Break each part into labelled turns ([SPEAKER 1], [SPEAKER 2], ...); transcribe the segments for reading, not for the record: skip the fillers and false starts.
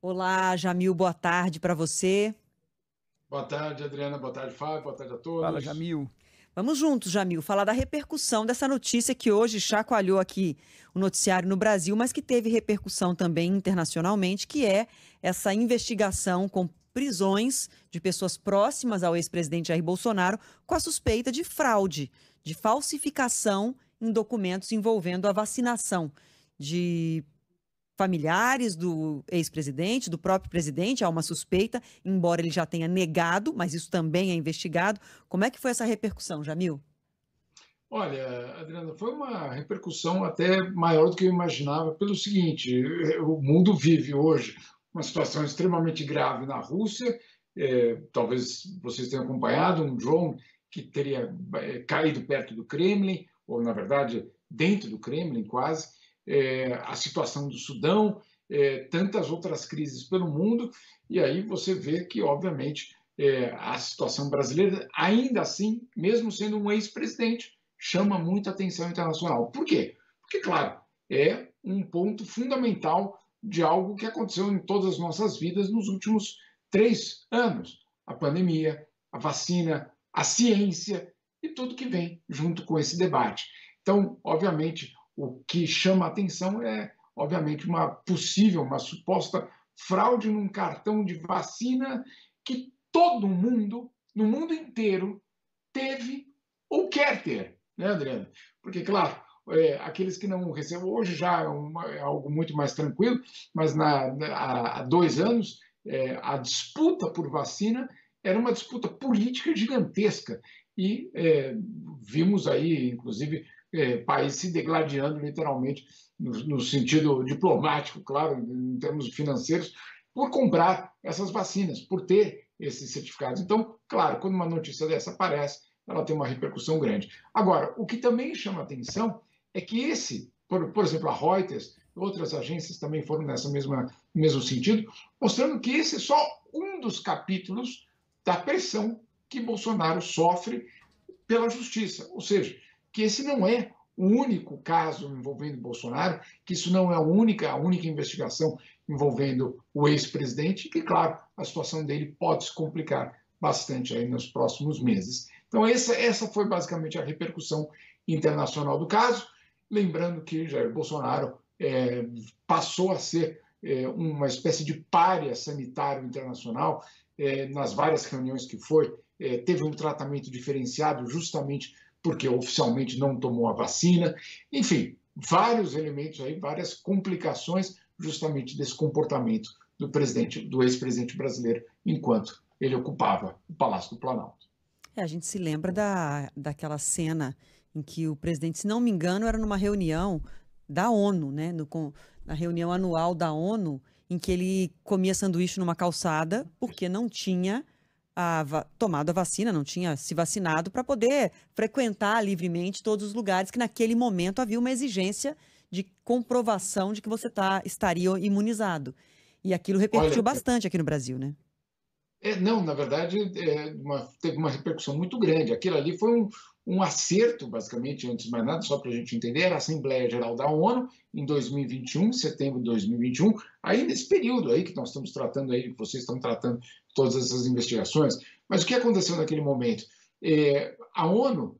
[SPEAKER 1] Olá, Jamil, boa tarde para você.
[SPEAKER 2] Boa tarde, Adriana. Boa tarde, Fábio. Boa tarde a
[SPEAKER 3] Fala,
[SPEAKER 2] todos.
[SPEAKER 3] Jamil.
[SPEAKER 1] Vamos juntos, Jamil, falar da repercussão dessa notícia que hoje chacoalhou aqui o noticiário no Brasil, mas que teve repercussão também internacionalmente, que é essa investigação com prisões de pessoas próximas ao ex-presidente Jair Bolsonaro com a suspeita de fraude, de falsificação em documentos envolvendo a vacinação de familiares do ex-presidente, do próprio presidente, há uma suspeita, embora ele já tenha negado, mas isso também é investigado. Como é que foi essa repercussão, Jamil?
[SPEAKER 2] Olha, Adriana, foi uma repercussão até maior do que eu imaginava, pelo seguinte: o mundo vive hoje uma situação extremamente grave na Rússia. Talvez vocês tenham acompanhado um drone que teria caído perto do Kremlin, ou na verdade dentro do Kremlin quase. A situação do Sudão, tantas outras crises pelo mundo, e aí você vê que, obviamente, a situação brasileira, ainda assim, mesmo sendo um ex-presidente, chama muita atenção internacional. Por quê? Porque, claro, é um ponto fundamental de algo que aconteceu em todas as nossas vidas nos últimos 3 anos: a pandemia, a vacina, a ciência e tudo que vem junto com esse debate. Então, obviamente, o que chama a atenção é, obviamente, uma suposta fraude num cartão de vacina que todo mundo, no mundo inteiro, teve ou quer ter, né, Adriana? Porque, claro, aqueles que não recebem, hoje já é algo muito mais tranquilo, mas há 2 anos, a disputa por vacina era uma disputa política gigantesca. E vimos aí, inclusive, país se degladiando literalmente, no sentido diplomático, claro, em termos financeiros, por comprar essas vacinas, por ter esses certificados. Então, claro, quando uma notícia dessa aparece, ela tem uma repercussão grande. Agora, o que também chama atenção é que por exemplo, a Reuters, outras agências também foram no mesmo sentido, mostrando que esse é só um dos capítulos da pressão que Bolsonaro sofre pela justiça. Ou seja, que esse não é o único caso envolvendo Bolsonaro, que isso não é a única investigação envolvendo o ex-presidente, e que, claro, a situação dele pode se complicar bastante aí nos próximos meses. Então, essa foi basicamente a repercussão internacional do caso. Lembrando que Jair Bolsonaro passou a ser uma espécie de pária sanitário internacional. Nas várias reuniões que foi, teve um tratamento diferenciado justamente porque oficialmente não tomou a vacina. Enfim, vários elementos aí, várias complicações justamente desse comportamento do ex-presidente brasileiro enquanto ele ocupava o Palácio do Planalto.
[SPEAKER 1] A gente se lembra daquela cena em que o presidente, se não me engano, era numa reunião da ONU, né? Na reunião anual da ONU, em que ele comia sanduíche numa calçada porque não tinha tomado a vacina, não tinha se vacinado para poder frequentar livremente todos os lugares que naquele momento havia uma exigência de comprovação de que você estaria imunizado. E aquilo repercutiu
[SPEAKER 2] Olha,
[SPEAKER 1] bastante aqui no Brasil, né?
[SPEAKER 2] não, na verdade, teve uma repercussão muito grande. Aquilo ali foi um acerto, basicamente, antes de mais nada, só para a gente entender, era a Assembleia Geral da ONU, em 2021, setembro de 2021, aí nesse período aí que nós estamos tratando aí, que vocês estão tratando todas essas investigações. Mas o que aconteceu naquele momento? A ONU,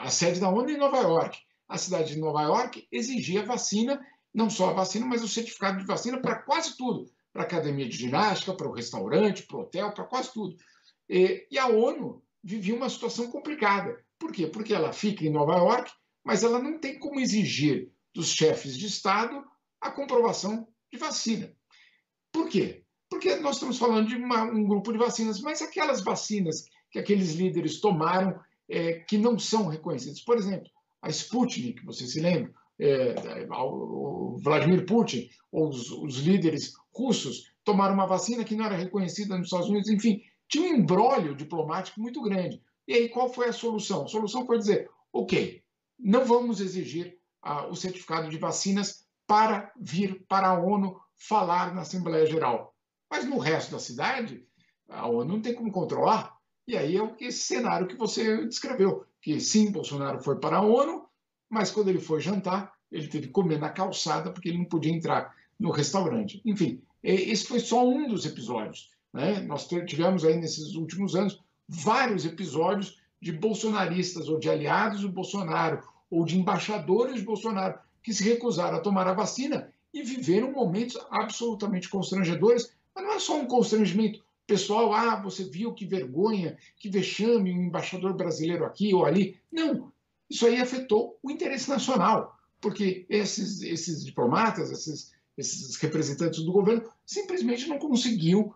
[SPEAKER 2] a sede da ONU é em Nova York. A cidade de Nova York exigia vacina, não só a vacina, mas o certificado de vacina para quase tudo, para a academia de ginástica, para o restaurante, para o hotel, para quase tudo. E a ONU vivia uma situação complicada. Por quê? Porque ela fica em Nova York, mas ela não tem como exigir dos chefes de Estado a comprovação de vacina. Por quê? Porque nós estamos falando de um grupo de vacinas, mas aquelas vacinas que aqueles líderes tomaram que não são reconhecidas. Por exemplo, a Sputnik, você se lembra? O Vladimir Putin, ou os líderes russos, tomaram uma vacina que não era reconhecida nos Estados Unidos. Enfim, tinha um embrólio diplomático muito grande. E aí, qual foi a solução? A solução foi dizer: ok, não vamos exigir o certificado de vacinas para vir para a ONU falar na Assembleia Geral. Mas no resto da cidade, a ONU não tem como controlar. E aí é esse cenário que você descreveu, que sim, Bolsonaro foi para a ONU, mas quando ele foi jantar, ele teve que comer na calçada, porque ele não podia entrar no restaurante. Enfim, esse foi só um dos episódios, né? Nós tivemos aí nesses últimos anos vários episódios de bolsonaristas ou de aliados do Bolsonaro ou de embaixadores de Bolsonaro que se recusaram a tomar a vacina e viveram momentos absolutamente constrangedores. Mas não é só um constrangimento pessoal, você viu que vergonha, que vexame, um embaixador brasileiro aqui ou ali. Não, isso aí afetou o interesse nacional, porque esses diplomatas, esses representantes do governo, simplesmente não conseguiam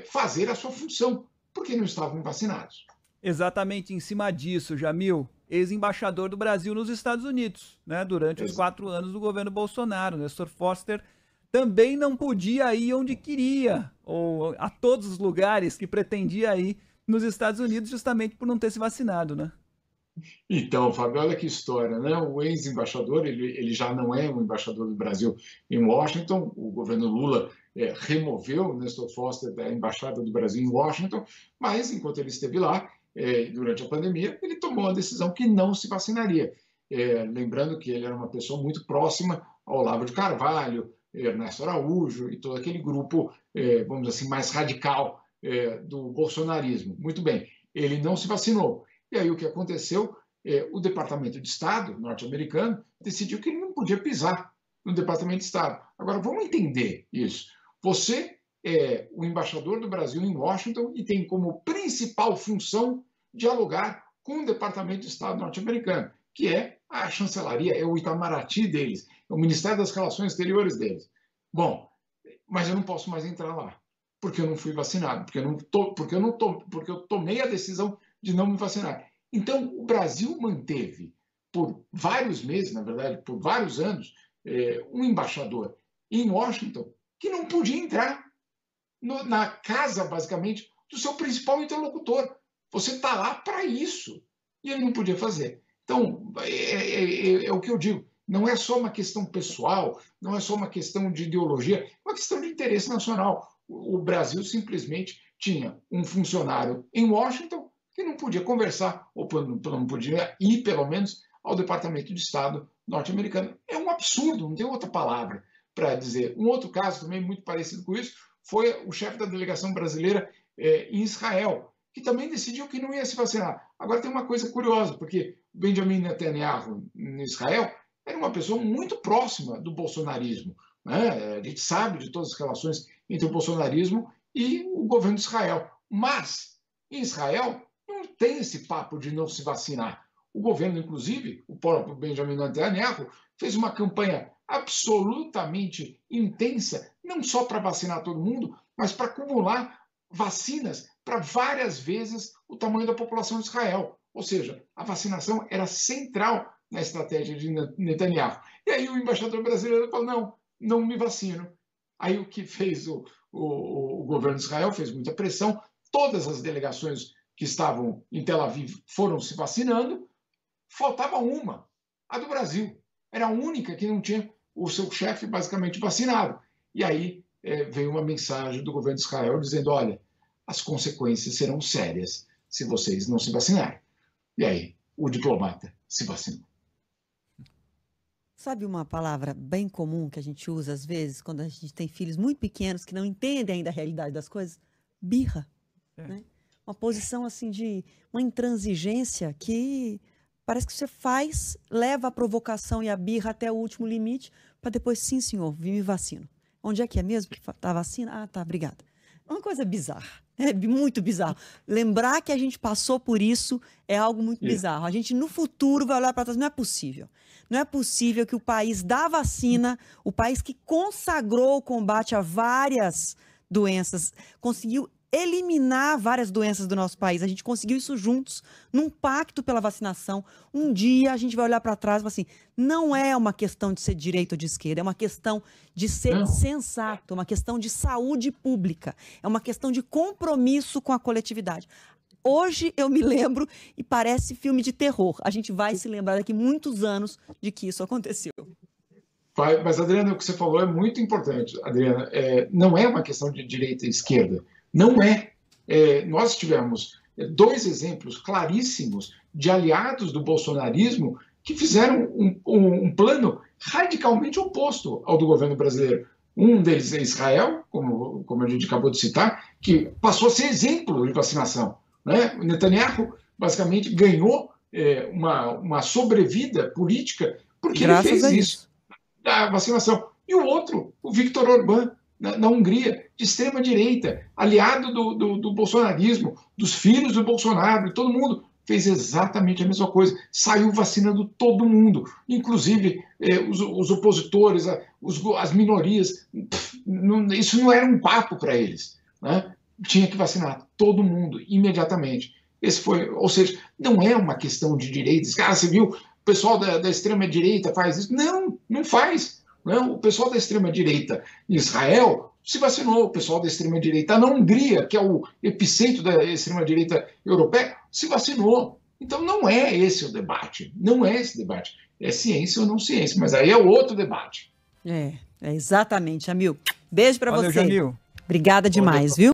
[SPEAKER 2] fazer a sua função, porque não estavam vacinados.
[SPEAKER 3] Exatamente em cima disso, Jamil, ex-embaixador do Brasil nos Estados Unidos, né, durante os 4 anos do governo Bolsonaro, Nestor Foster também não podia ir onde queria, ou a todos os lugares que pretendia ir nos Estados Unidos, justamente por não ter se vacinado, né?
[SPEAKER 2] Então, Fábio, olha que história, né? O ex-embaixador, ele já não é um embaixador do Brasil em Washington, o governo Lula removeu o Nestor Foster da Embaixada do Brasil em Washington, mas enquanto ele esteve lá, durante a pandemia, ele tomou a decisão que não se vacinaria. Lembrando que ele era uma pessoa muito próxima ao Olavo de Carvalho, Ernesto Araújo e todo aquele grupo, vamos dizer assim, mais radical do bolsonarismo. Muito bem, ele não se vacinou. E aí o que aconteceu? O Departamento de Estado norte-americano decidiu que ele não podia pisar no Departamento de Estado. Agora, vamos entender isso. Você é o embaixador do Brasil em Washington e tem como principal função dialogar com o Departamento de Estado norte-americano, que é a chancelaria, é o Itamaraty deles, é o Ministério das Relações Exteriores deles. Bom, mas eu não posso mais entrar lá, porque eu não fui vacinado, porque eu tomei a decisão de não me vacinar. Então, o Brasil manteve por vários meses, na verdade, por vários anos, um embaixador em Washington que não podia entrar na casa, basicamente, do seu principal interlocutor. Você está lá para isso. E ele não podia fazer. Então, é o que eu digo. Não é só uma questão pessoal, não é só uma questão de ideologia, é uma questão de interesse nacional. O Brasil simplesmente tinha um funcionário em Washington que não podia conversar, ou não podia ir, pelo menos, ao Departamento de Estado norte-americano. É um absurdo, não tem outra palavra para dizer. Um outro caso também muito parecido com isso foi o chefe da delegação brasileira em Israel, que também decidiu que não ia se vacinar. Agora tem uma coisa curiosa, porque Benjamin Netanyahu, em Israel, era uma pessoa muito próxima do bolsonarismo, né? A gente sabe de todas as relações entre o bolsonarismo e o governo de Israel. Mas, em Israel, não tem esse papo de não se vacinar. O governo, inclusive, o próprio Benjamin Netanyahu, fez uma campanha absolutamente intensa, não só para vacinar todo mundo, mas para acumular vacinas para várias vezes o tamanho da população de Israel. Ou seja, a vacinação era central na estratégia de Netanyahu. E aí o embaixador brasileiro falou, não me vacino. Aí o que fez o governo de Israel? Fez muita pressão, todas as delegações que estavam em Tel Aviv foram se vacinando, faltava uma, a do Brasil. Era a única que não tinha o seu chefe basicamente vacinado. E aí veio uma mensagem do governo de Israel dizendo, olha, as consequências serão sérias se vocês não se vacinarem. E aí o diplomata se vacinou.
[SPEAKER 1] Sabe uma palavra bem comum que a gente usa às vezes quando a gente tem filhos muito pequenos que não entendem ainda a realidade das coisas? Birra. Né? Uma posição assim de uma intransigência que parece que você leva a provocação e a birra até o último limite para depois, sim senhor, me vacino. Onde é que é mesmo que tá a vacina? Ah, tá, obrigada. É uma coisa bizarra, é muito bizarro. Lembrar que a gente passou por isso é algo muito bizarro. A gente no futuro vai olhar para trás, não é possível. Não é possível que o país da vacina, o país que consagrou o combate a várias doenças, conseguiu eliminar várias doenças do nosso país. A gente conseguiu isso juntos, num pacto pela vacinação. Um dia a gente vai olhar para trás e falar assim, não é uma questão de ser direita ou de esquerda, é uma questão de ser sensato, é uma questão de saúde pública, é uma questão de compromisso com a coletividade. Hoje eu me lembro e parece filme de terror. A gente vai se lembrar daqui muitos anos de que isso aconteceu.
[SPEAKER 2] Mas, Adriana, o que você falou é muito importante. Adriana, não é uma questão de direita e esquerda. Não é. Nós tivemos 2 exemplos claríssimos de aliados do bolsonarismo que fizeram um plano radicalmente oposto ao do governo brasileiro. Um deles é Israel, como a gente acabou de citar, que passou a ser exemplo de vacinação, né? O Netanyahu basicamente ganhou uma sobrevida política porque ele fez isso, da vacinação. E o outro, o Viktor Orbán, na Hungria, de extrema-direita, aliado do bolsonarismo, dos filhos do Bolsonaro, de todo mundo, fez exatamente a mesma coisa. Saiu vacinando todo mundo, inclusive os opositores, as minorias. Isso não era um papo para eles, né? Tinha que vacinar todo mundo, imediatamente. Ou seja, não é uma questão de direita. Cara, você viu, o pessoal da extrema-direita faz isso. Não faz. Não. O pessoal da extrema-direita em Israel se vacinou. O pessoal da extrema-direita na Hungria, que é o epicentro da extrema-direita europeia, se vacinou. Então não é esse o debate. Não é esse o debate. É ciência ou não ciência. Mas aí é outro debate.
[SPEAKER 1] É exatamente, Jamil. Beijo para você.
[SPEAKER 3] Jamil.
[SPEAKER 1] Obrigada demais, viu?